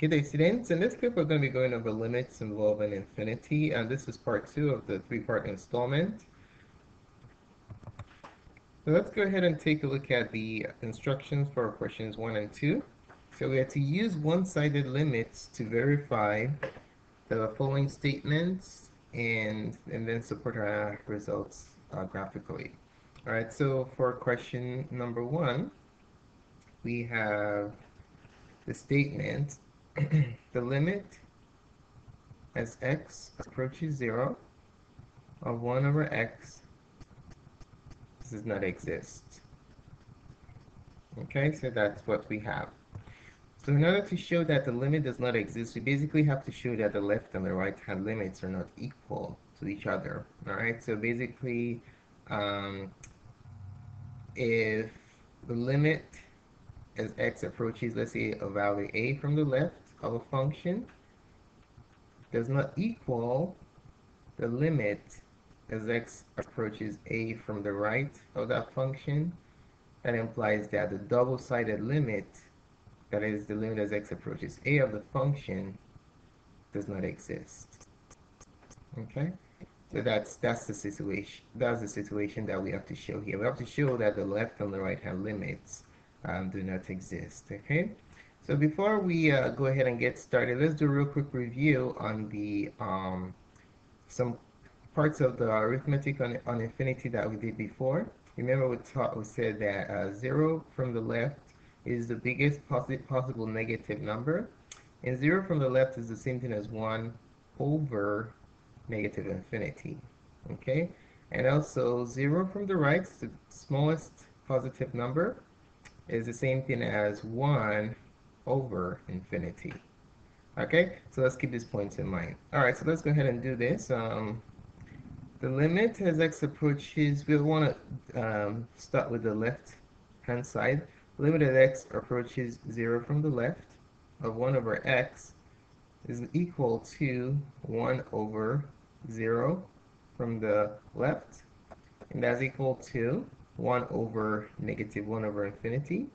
Good day, students. In this clip, we're going to be going over limits involving infinity, and this is part 2 of the 3-part installment. So let's go ahead and take a look at the instructions for questions 1 and 2. So we have to use one-sided limits to verify the following statements and then support our results graphically. All right, so for question number 1, we have the statement, the limit as x approaches 0 of 1 over x does not exist. Okay, so that's what we have. So in order to show that the limit does not exist, we basically have to show that the left and the right hand limits are not equal to each other. All right, so basically, if the limit as x approaches, let's say, a value a from the left of a function does not equal the limit as x approaches a from the right of that function, that implies that the double-sided limit, that is the limit as x approaches a of the function, does not exist. Okay, so that's the situation. That's the situation that we have to show here. We have to show that the left and the right hand limits do not exist. Okay, so before we go ahead and get started, let's do a real quick review on the some parts of the arithmetic on infinity that we did before. Remember we said that 0 from the left is the biggest possible negative number, and 0 from the left is the same thing as 1 over negative infinity. Okay, and also 0 from the right, the smallest positive number, is the same thing as 1 over infinity. Okay, so let's keep these points in mind. All right, so let's go ahead and do this. The limit as x approaches, we want to start with the left hand side. Limit as x approaches 0 from the left of 1 over x is equal to 1 over 0 from the left, and that's equal to 1 over negative 1 over infinity.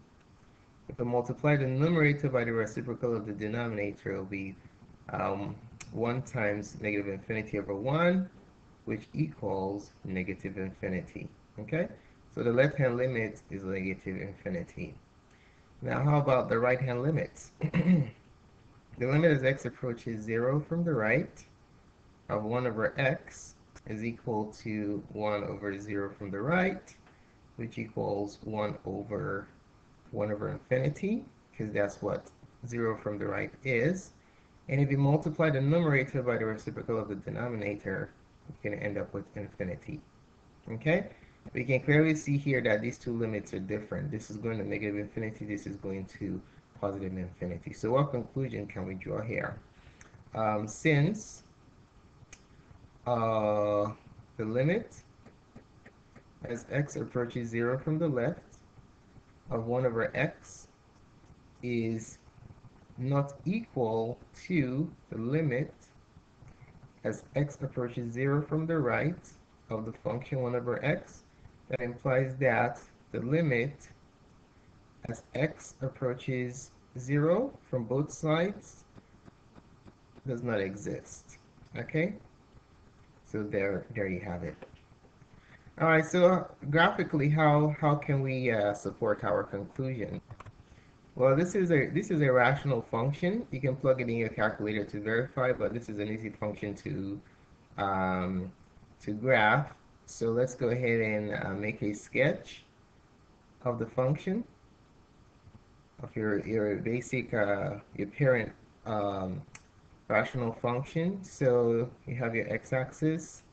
If I multiply the numerator by the reciprocal of the denominator, it will be 1 times negative infinity over 1, which equals negative infinity. Okay, so the left-hand limit is negative infinity. Now, how about the right-hand limits? The limit as x approaches 0 from the right of 1 over x is equal to 1 over 0 from the right, which equals 1 over infinity, because that's what 0 from the right is. And if you multiply the numerator by the reciprocal of the denominator, you can end up with infinity. Okay? We can clearly see here that these two limits are different. This is going to negative infinity, this is going to positive infinity. So what conclusion can we draw here? Since the limit as x approaches 0 from the left of 1 over x is not equal to the limit as x approaches 0 from the right of the function 1 over x, that implies that the limit as x approaches 0 from both sides does not exist. Okay, so there you have it. All right, so graphically, how can we support our conclusion? Well, this is a rational function. You can plug it in your calculator to verify, but this is an easy function to graph. So let's go ahead and make a sketch of the function of your basic your parent rational function. So you have your x-axis,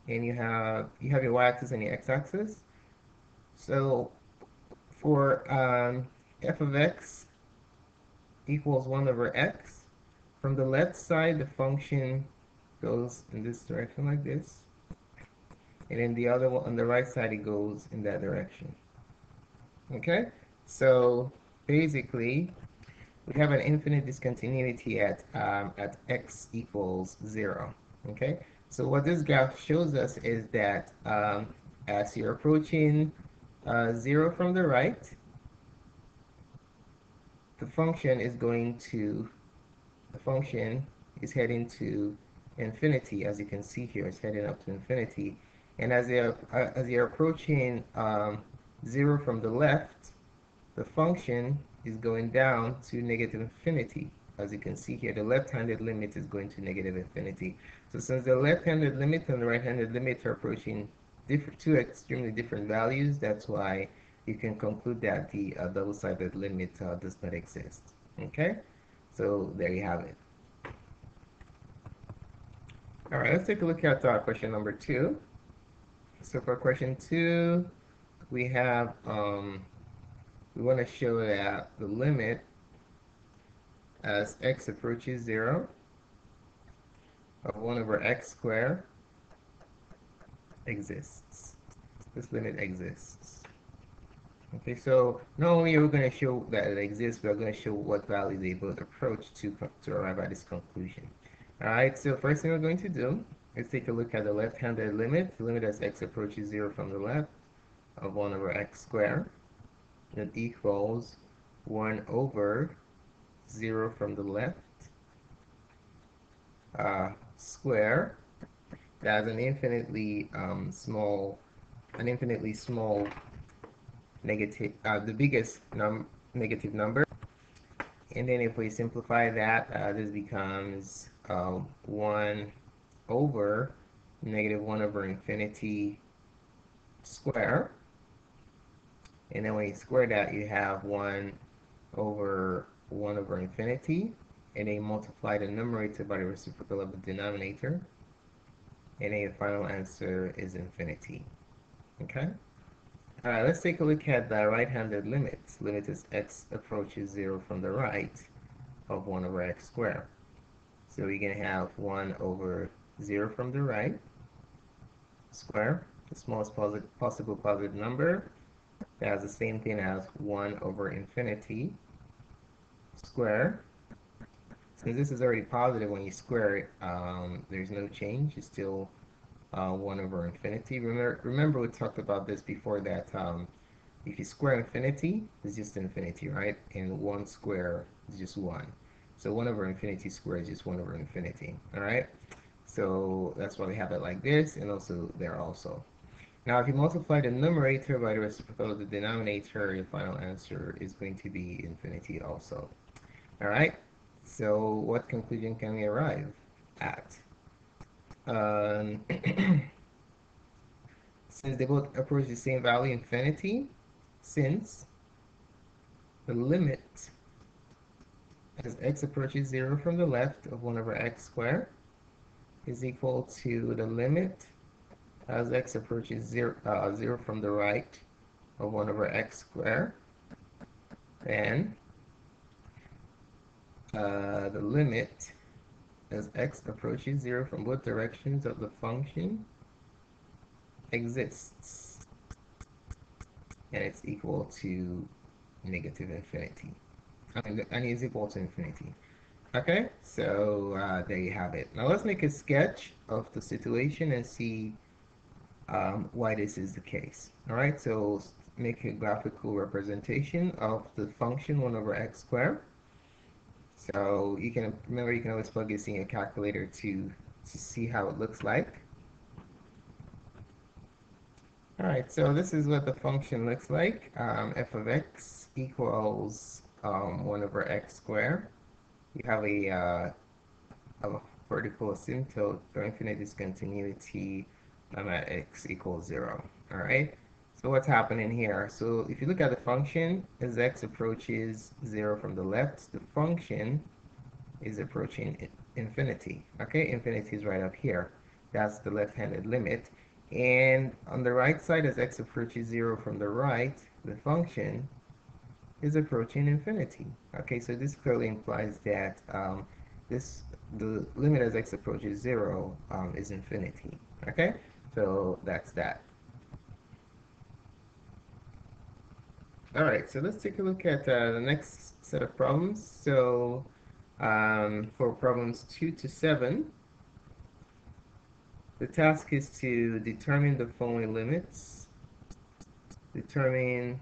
and you have your y-axis and your x-axis. So for f of x equals 1 over x, from the left side the function goes in this direction like this, and then the other one on the right side, it goes in that direction. Okay, so basically we have an infinite discontinuity at x equals 0. Okay, so what this graph shows us is that as you're approaching 0 from the right, the function is going to the function is heading to infinity. As you can see here, it's heading up to infinity. And as you're approaching 0 from the left, the function is going down to negative infinity. As you can see here, the left-handed limit is going to negative infinity. So since the left-handed limit and the right-handed limit are approaching two extremely different values, that's why you can conclude that the double-sided limit does not exist. Okay, so there you have it. All right, let's take a look at question number 2. So for question 2, we have we want to show that the limit as x approaches 0 of 1 over x squared exists. This limit exists. Okay, so not only are we going to show that it exists, we're going to show what value they both approach to arrive at this conclusion. All right, so first thing we're going to do is take a look at the left-handed limit. The limit as x approaches 0 from the left of 1 over x squared. That equals 1 over 0 from the left square. That's an infinitely small negative, the biggest negative number. And then if we simplify that, this becomes 1 over negative 1 over infinity square. And then when you square that, you have 1 over 1 over infinity. And then you multiply the numerator by the reciprocal of the denominator. And then your final answer is infinity. Okay? All right, let's take a look at the right-handed limit. Limit as x approaches 0 from the right of 1 over x squared. So we're going to have 1 over 0 from the right square, the smallest possible positive number. That's the same thing as 1 over infinity square. Since this is already positive, when you square it, there's no change. It's still 1 over infinity. Remember we talked about this before, that if you square infinity, it's just infinity, right? And 1 square is just 1. So 1 over infinity squared is just 1 over infinity, all right? So that's why we have it like this, and also there also. Now, if you multiply the numerator by the reciprocal of the denominator, your final answer is going to be infinity also. All right? So what conclusion can we arrive at? Since they both approach the same value, infinity, since the limit as x approaches 0 from the left of 1 over x squared is equal to the limit as x approaches 0 from the right of 1 over x squared, then the limit as x approaches 0 from both directions of the function exists, and it's equal to negative infinity. And is equal to infinity. Okay, so there you have it. Now let's make a sketch of the situation and see why this is the case. All right, so make a graphical representation of the function 1 over x squared. So you can remember, you can always plug this in your calculator to see how it looks like. All right, so this is what the function looks like. F of x equals 1 over x squared. You have a vertical asymptote or infinite discontinuity at x equals 0. All right, so what's happening here? So if you look at the function, as x approaches 0 from the left, the function is approaching infinity. Okay, infinity is right up here. That's the left-handed limit. And on the right side, as x approaches 0 from the right, the function is approaching infinity. Okay, so this clearly implies that the limit as x approaches 0 is infinity. Okay, so that's that. All right, so let's take a look at the next set of problems. So for problems 2 to 7, the task is to determine the following limits. Determine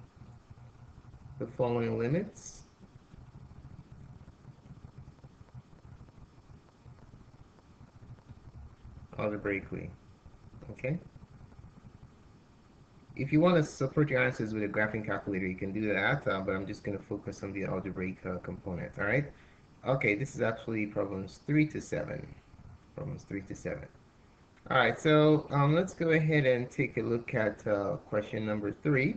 the following limits algebraically. Okay. If you want to support your answers with a graphing calculator, you can do that, but I'm just going to focus on the algebraic component. All right. Okay, this is actually problems 3 to 7. Problems 3 to 7. All right, so let's go ahead and take a look at question number 3.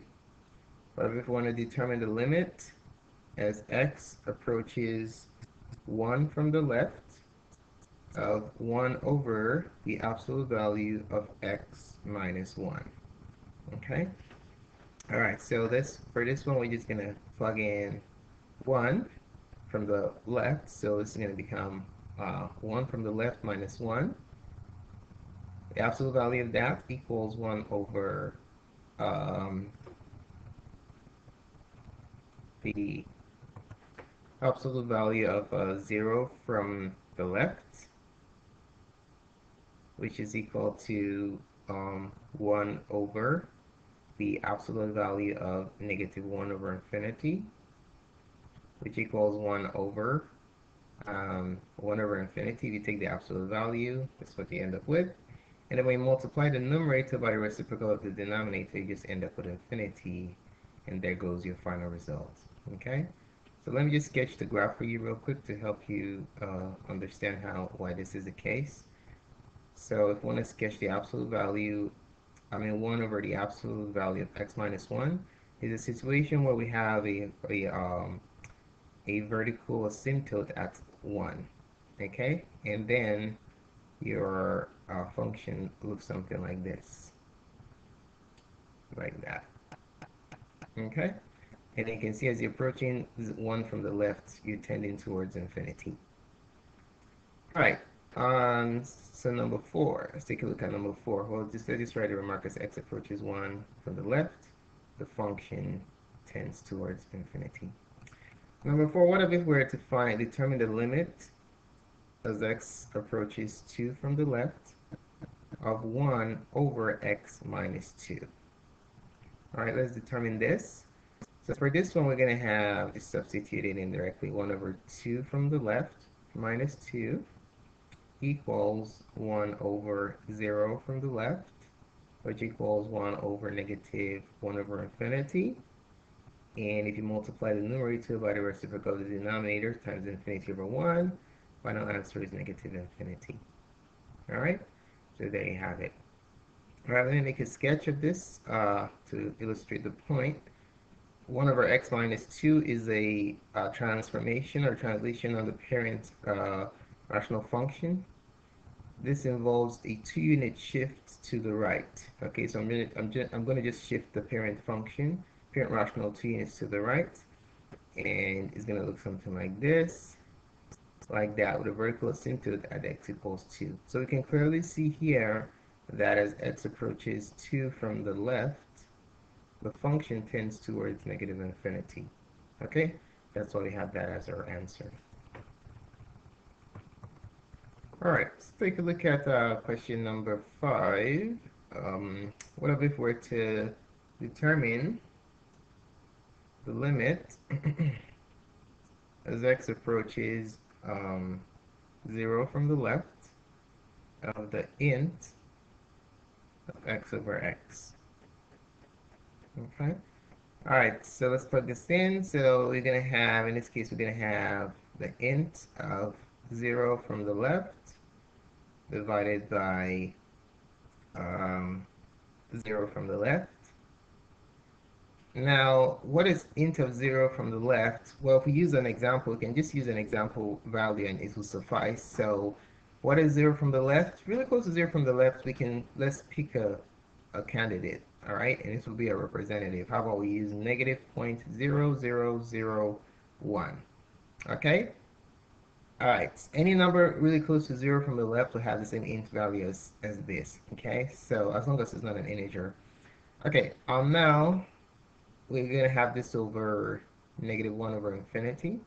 But if we want to determine the limit as x approaches 1 from the left of 1 over the absolute value of x minus 1. Okay? All right, so for this one, we're just going to plug in 1 from the left. So this is going to become 1 from the left minus 1. The absolute value of that equals 1 over the absolute value of 0 from the left, which is equal to 1 over the absolute value of negative 1 over infinity, which equals 1 over 1 over infinity. If you take the absolute value, that's what you end up with. And then when you multiply the numerator by the reciprocal of the denominator, you just end up with infinity, and there goes your final result. Okay? So let me just sketch the graph for you real quick to help you understand why this is the case. So if we want to sketch the absolute value, 1 over the absolute value of x minus 1 is a situation where we have a vertical asymptote at 1. Okay? And then your function looks something like this. Like that. Okay? And you can see as you're approaching 1 from the left, you're tending towards infinity. All right. So number 4. Let's take a look at number 4. Well, let's just write a remark as x approaches 1 from the left. The function tends towards infinity. Number 4. What if we were to determine the limit as x approaches 2 from the left of 1 over x minus 2? All right, let's determine this. So for this one, we're going to have, just substituted indirectly, 1 over 2 from the left minus 2 equals 1 over 0 from the left, which equals 1 over negative 1 over infinity. And if you multiply the numerator by the reciprocal of the denominator times infinity over 1, final answer is negative infinity. All right, so there you have it. All right, let me make a sketch of this to illustrate the point. 1 over x minus 2 is a transformation or translation of the parent rational function. This involves a 2-unit shift to the right. Okay, so I'm going to just shift the parent function, parent rational 2 units to the right, and it's going to look something like this, like that, with a vertical asymptote at x equals 2. So we can clearly see here that as x approaches 2 from the left, the function tends towards negative infinity. Okay, that's why we have that as our answer. All right, let's take a look at question number 5. What if we were to determine the limit as x approaches 0 from the left of the int of x over x? Okay. All right, so let's plug this in. So we're going to have, in this case, we're going to have the int of 0 from the left divided by 0 from the left. Now, what is int of 0 from the left? Well, if we use an example, we can just use an example value and it will suffice. So what is 0 from the left? Really close to 0 from the left, let's pick a candidate. All right, and this will be a representative. How about we use negative 0.0001? Okay. All right. Any number really close to 0 from the left will have the same int value as this. Okay. So as long as it's not an integer. Okay. Now we're gonna have this over negative 1 over infinity.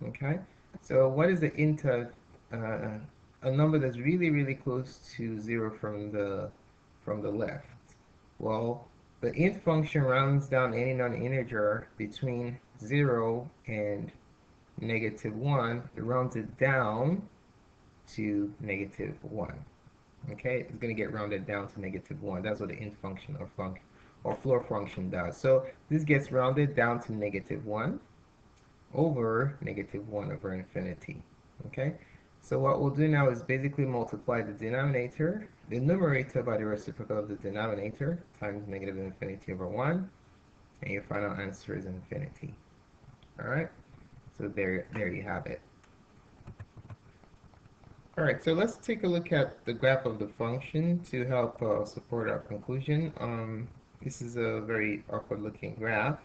Okay. So what is the int of a number that's really close to 0 from the left? Well, the int function rounds down any non-integer between 0 and negative 1. It rounds it down to negative 1. Okay, it's going to get rounded down to -1. That's what the int function or floor function does. So this gets rounded down to -1 over -1 over infinity. Okay, so what we'll do now is basically multiply the denominator, the numerator by the reciprocal of the denominator times -infinity over 1, and your final answer is infinity. All right, so there you have it. All right, so let's take a look at the graph of the function to help support our conclusion. This is a very awkward looking graph,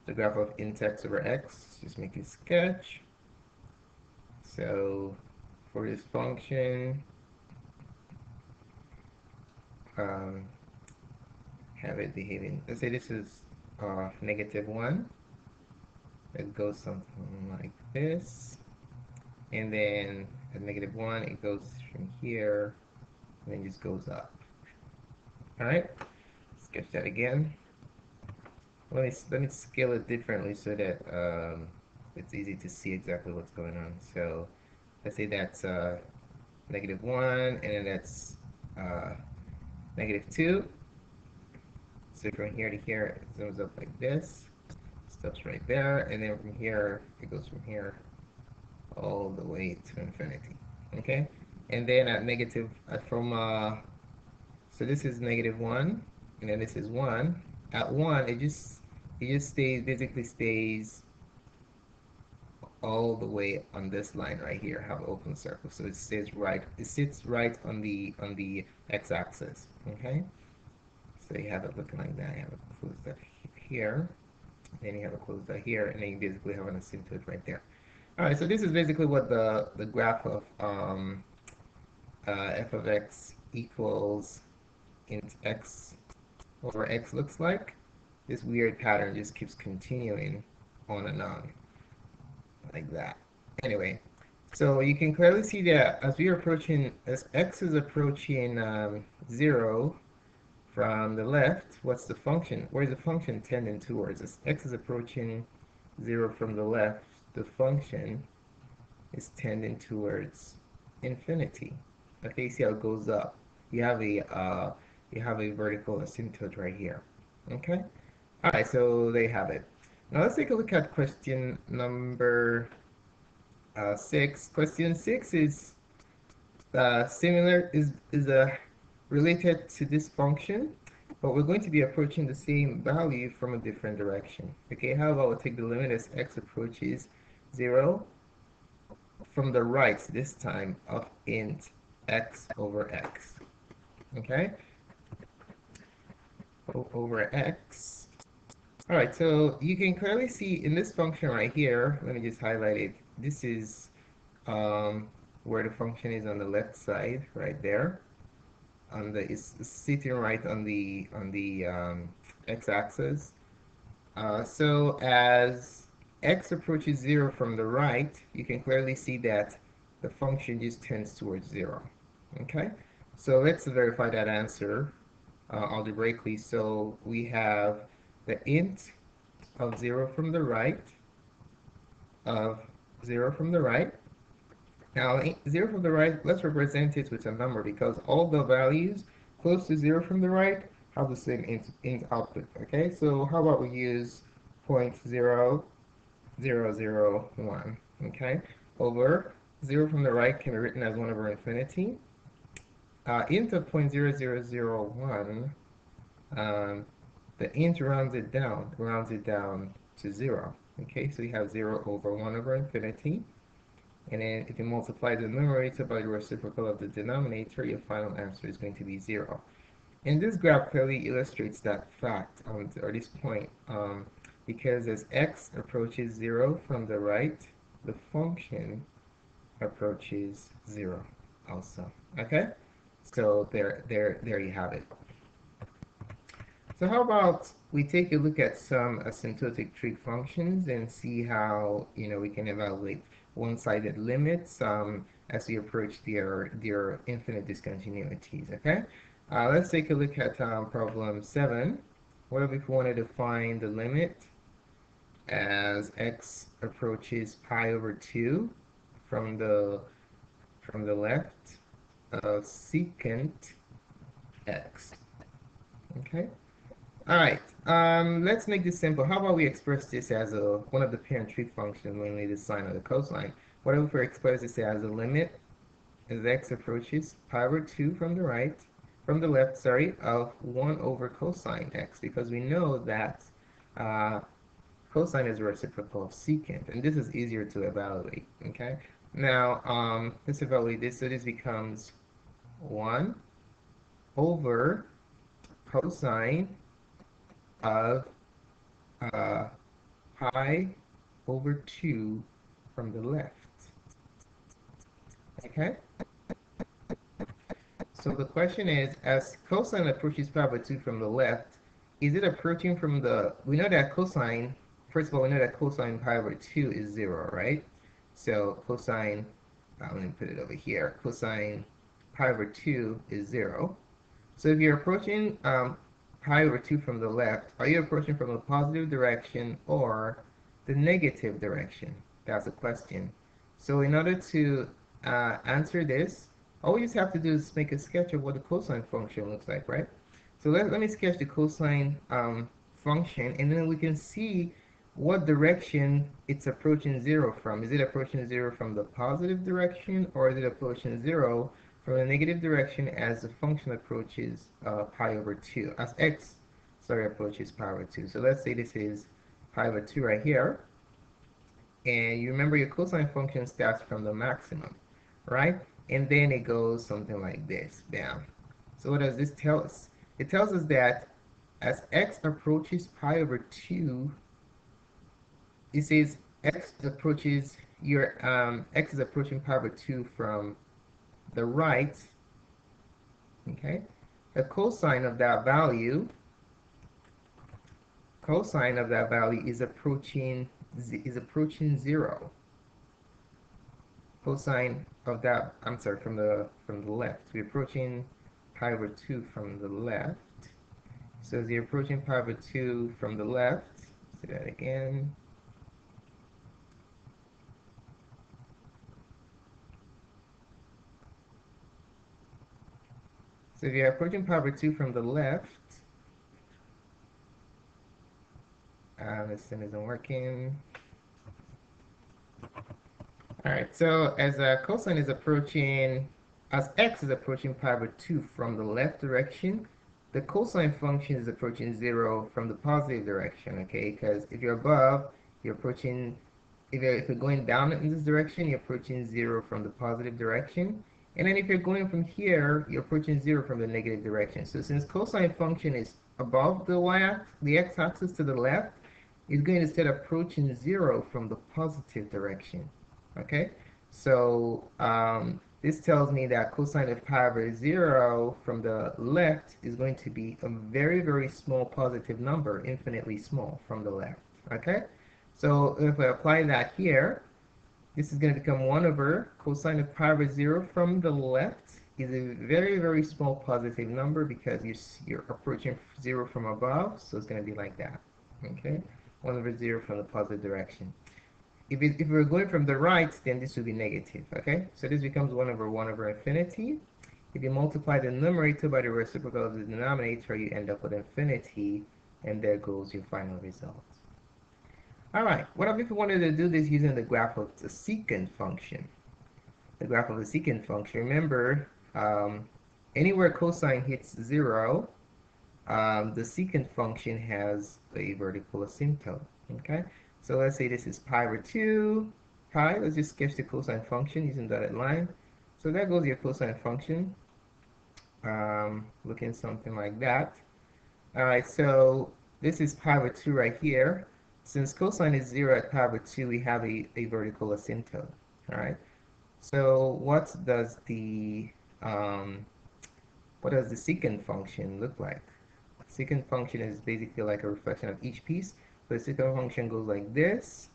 the graph of int x over x. Just make a sketch. So for this function, um, have it behaving, let's say this is -1. It goes something like this. And then at -1, it goes from here, and then just goes up. All right, sketch that again. Let me scale it differently so that it's easy to see exactly what's going on. So let's say that's -1, and then that's -2. So from here to here, it zooms up like this. Stops right there, and then from here, it goes from here all the way to infinity. Okay, and then at negative so this is -1, and then this is 1. At 1, it just basically stays all the way on this line right here. Have an open circle, so it sits right on the x-axis. Okay, so you have it looking like that. You have it closed up here, then you have it closed up here, and then you basically have an asymptotic right there. All right, so this is basically what the graph of f of x equals int x over x looks like. This weird pattern just keeps continuing on and on like that. Anyway, so you can clearly see that as x is approaching 0 from the left, what's the function? Where's the function tending towards? As x is approaching 0 from the left, the function is tending towards infinity. Okay, you see how it goes up. You have a vertical asymptote right here. Okay. All right, so there you have it. Now let's take a look at question number 6. Question 6 is related to this function, but we're going to be approaching the same value from a different direction. Okay, how about we take the limit as x approaches 0 from the right this time of int x over x. Okay, over x. All right, so you can clearly see in this function right here, let me just highlight it. This is where the function is on the left side, right there. It's sitting right on the x-axis. So as x approaches 0 from the right, you can clearly see that the function just tends towards 0. Okay, so let's verify that answer algebraically. So we have the int of 0 from the right, of 0 from the right. Now, 0 from the right, let's represent it with a number because all the values close to 0 from the right have the same int output. Okay, so how about we use 0.0001, okay, over 0 from the right can be written as 1 over infinity. Int of 0.0001, the int rounds it down to 0. Okay, so you have 0 over 1 over infinity. And then if you multiply the numerator by the reciprocal of the denominator, your final answer is going to be 0. And this graph clearly illustrates that fact, or this point, because as x approaches 0 from the right, the function approaches 0 also. Okay? So there you have it. So how about we take a look at some asymptotic trig functions and see how we can evaluate one-sided limits as we approach their infinite discontinuities. Okay, let's take a look at problem 7. What if we wanted to find the limit as x approaches pi over 2 from the left of secant x. Okay. All right. Let's make this simple. How about we express this as one of the parent trig functions, namely the sine or the cosine. What if we express this as a limit as x approaches pi over 2 from the left, sorry, of 1 over cosine x, because we know that uh, cosine is a reciprocal of secant, and this is easier to evaluate. Okay. Now, let's evaluate this. So this becomes 1 over cosine of pi over 2 from the left. Okay? So the question is, as cosine approaches pi over 2 from the left, is it approaching from the, we know that cosine, first of all, we know that cosine pi over 2 is 0, right? So cosine, let me put it over here, cosine pi over 2 is 0. So if you're approaching pi over 2 from the left, are you approaching from the positive direction or the negative direction? That's the question. So in order to answer this, all we just have to do is make a sketch of what the cosine function looks like, right? So let me sketch the cosine function, and then we can see what direction it's approaching 0 from. Is it approaching 0 from the positive direction, or is it approaching 0 from the negative direction as the function approaches pi over 2, as x, sorry, approaches pi over 2. So let's say this is pi over 2 right here. And you remember your cosine function starts from the maximum, right? And then it goes something like this, bam. So what does this tell us? It tells us that as x approaches pi over 2, it says x approaches x is approaching pi over 2 from the right. Okay, the cosine of that value is approaching 0. Cosine of that, I'm sorry, from the left, we're approaching pi over 2 from the left. So as you're approaching pi over 2 from the left, say that again. So if you're approaching pi over 2 from the left, this thing isn't working. All right, so as cosine is approaching, as x is approaching pi over 2 from the left direction, the cosine function is approaching 0 from the positive direction, okay? Because if you're above, you're approaching, if you're going down in this direction, you're approaching 0 from the positive direction. And then if you're going from here, you're approaching 0 from the negative direction. So since cosine function is above the x-axis to the left, it's going to start approaching 0 from the positive direction. Okay, so this tells me that cosine of pi over 0 from the left is going to be a very, very small positive number, infinitely small from the left. Okay, so if I apply that here, this is going to become 1 over cosine of pi over 0 from the left is a very, very small positive number because you're approaching 0 from above, so it's going to be like that. Okay, 1 over 0 from the positive direction. If we're going from the right, then this will be negative, okay? So this becomes 1 over infinity. If you multiply the numerator by the reciprocal of the denominator, you end up with infinity, and there goes your final result. All right, what if we wanted to do this using the graph of the secant function? The graph of the secant function, remember, anywhere cosine hits 0, the secant function has a vertical asymptote, okay? So let's say this is pi over 2 pi. Let's just sketch the cosine function using dotted line. So there goes your cosine function, looking something like that. All right, so this is pi over 2 right here. Since cosine is 0 at pi over 2, we have a vertical asymptote. All right. So what does the secant function look like? Secant function is basically like a reflection of each piece. So the secant function goes like this,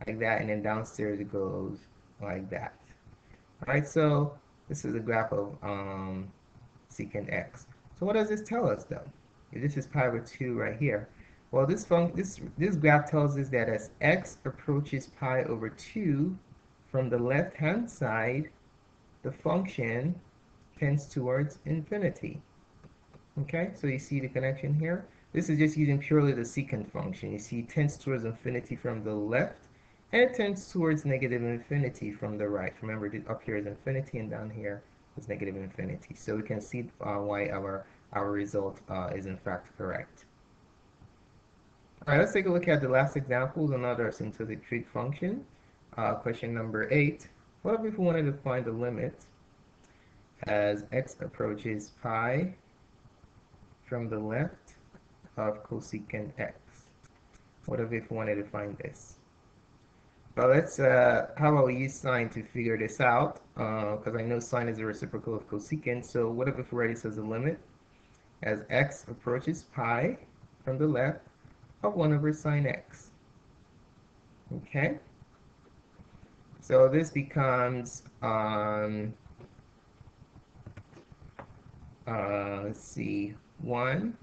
like that, and then downstairs it goes like that. All right, so this is a graph of secant x. So what does this tell us, though? If this is pi over 2 right here. Well, this graph tells us that as x approaches pi over 2 from the left-hand side, the function tends towards infinity. Okay, so you see the connection here? This is just using purely the secant function. You see it tends towards infinity from the left, and it tends towards negative infinity from the right. Remember, up here is infinity, and down here is negative infinity. So we can see why our result is in fact correct. All right, let's take a look at the last example, another asymptotic trig function. Question number 8. What if we wanted to find the limit as x approaches pi from the left of cosecant x? What if we wanted to find this? Well, let's, how about we use sine to figure this out? Because I know sine is a reciprocal of cosecant, so what if we write this as a limit as x approaches pi from the left of 1 over sine x? Okay? So this becomes, let's see, 1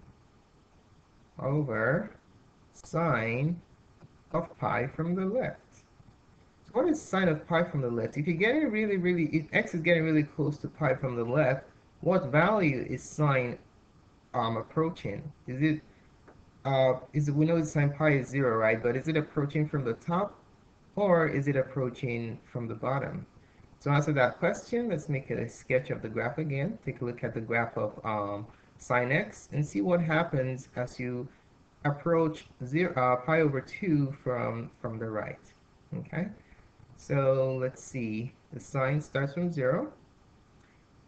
over sine of pi from the left. So what is sine of pi from the left? If you're getting if x is getting really close to pi from the left, what value is sine approaching? Is it, we know sine pi is 0, right? But is it approaching from the top, or is it approaching from the bottom? To answer that question, let's make a sketch of the graph again. Take a look at the graph of sine x and see what happens as you approach pi over 2 from the right. Okay, so let's see. The sine starts from 0.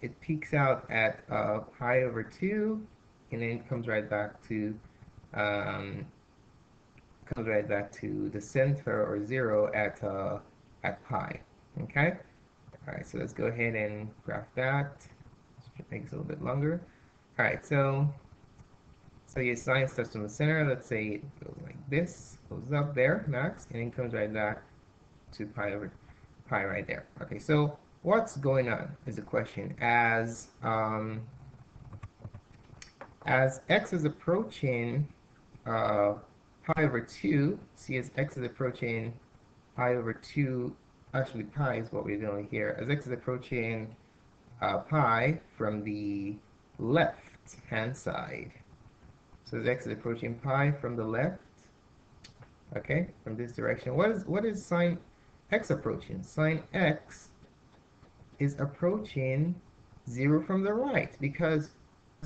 It peaks out at pi over 2, and then comes right back to the center, or 0, at pi. Okay. All right, so let's go ahead and graph that. Let's make it a little bit longer. All right, so your sine starts from the center. Let's say it goes like this, goes up there, max, and then comes right back to pi over pi right there. Okay, so what's going on is the question. As x is approaching pi over 2, see, as x is approaching pi over 2, actually pi is what we're doing here. As x is approaching pi from the left hand side. So as x is approaching pi from the left, okay, from this direction. What is sine x approaching? Sine x is approaching 0 from the right, because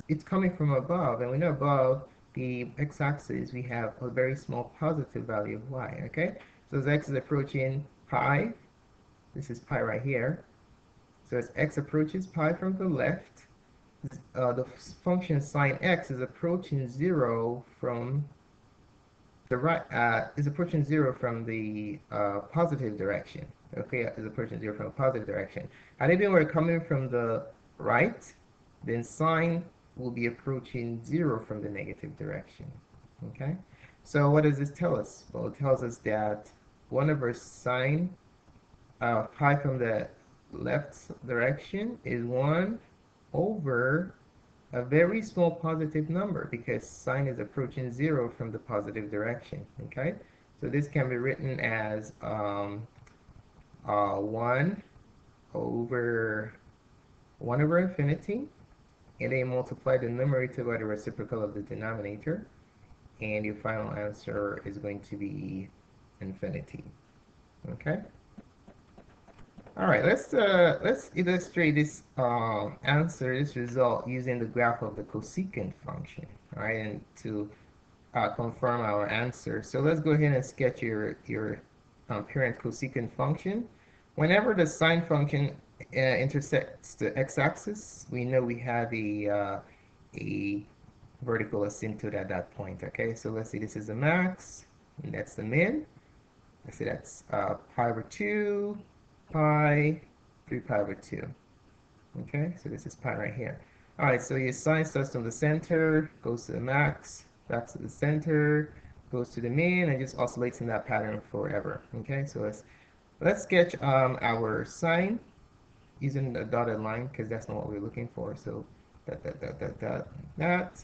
it's coming from above, and we know above the x-axis we have a very small positive value of y. Okay, so as x is approaching pi, this is pi right here. So as x approaches pi from the left, the function sine x is approaching 0 from the right, is approaching 0 from the positive direction. Okay, is approaching 0 from a positive direction. And if it were coming from the right, then sine will be approaching 0 from the negative direction. Okay, so what does this tell us? Well, it tells us that 1 over sine pi from the left direction is 1 over a very small positive number, because sine is approaching 0 from the positive direction. Okay, so this can be written as 1 over infinity, and then multiply the numerator by the reciprocal of the denominator, and your final answer is going to be infinity. Okay. All right, let's illustrate this this result using the graph of the cosecant function. All right, and to confirm our answer. So let's go ahead and sketch your parent cosecant function. Whenever the sine function intersects the x-axis, we know we have a vertical asymptote at that point. Okay, so let's see, this is the max, and that's the min. Let's see, that's pi over 2, pi, 3 pi over 2. Okay, so this is pi right here. All right, so your sine starts from the center, goes to the max, back to the center, goes to the min, and just oscillates in that pattern forever. Okay, so let's sketch our sine using the dotted line, because that's not what we're looking for. So that.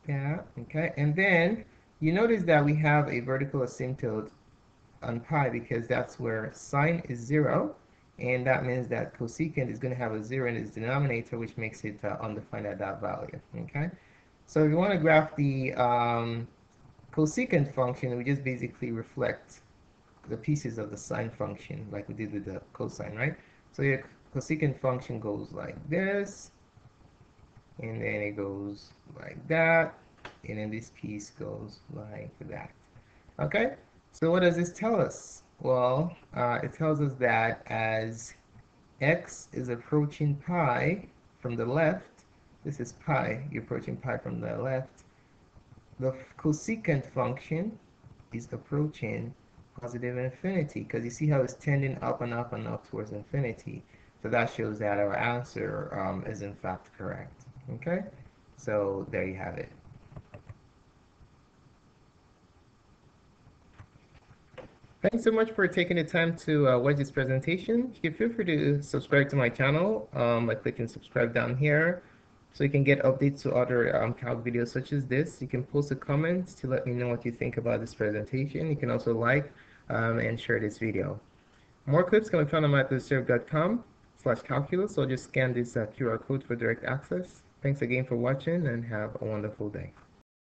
Okay, and then you notice that we have a vertical asymptote on pi, because that's where sine is 0 and that means that cosecant is going to have a 0 in its denominator, which makes it undefined at that value. Okay, so if you want to graph the cosecant function, we just basically reflect the pieces of the sine function like we did with the cosine, right? So your cosecant function goes like this, and then it goes like that, and then this piece goes like that. Okay, so what does this tell us? Well, it tells us that as x is approaching pi from the left, this is pi, you're approaching pi from the left, the cosecant function is approaching positive infinity, because you see how it's tending up and up and up towards infinity. So that shows that our answer is in fact correct. Okay, so there you have it. Thanks so much for taking the time to watch this presentation. You can feel free to subscribe to my channel by clicking subscribe down here, so you can get updates to other calc videos such as this. You can post a comment to let me know what you think about this presentation. You can also like and share this video. More clips can be found on mytheserve.com/calculus, so just scan this QR code for direct access. Thanks again for watching and have a wonderful day.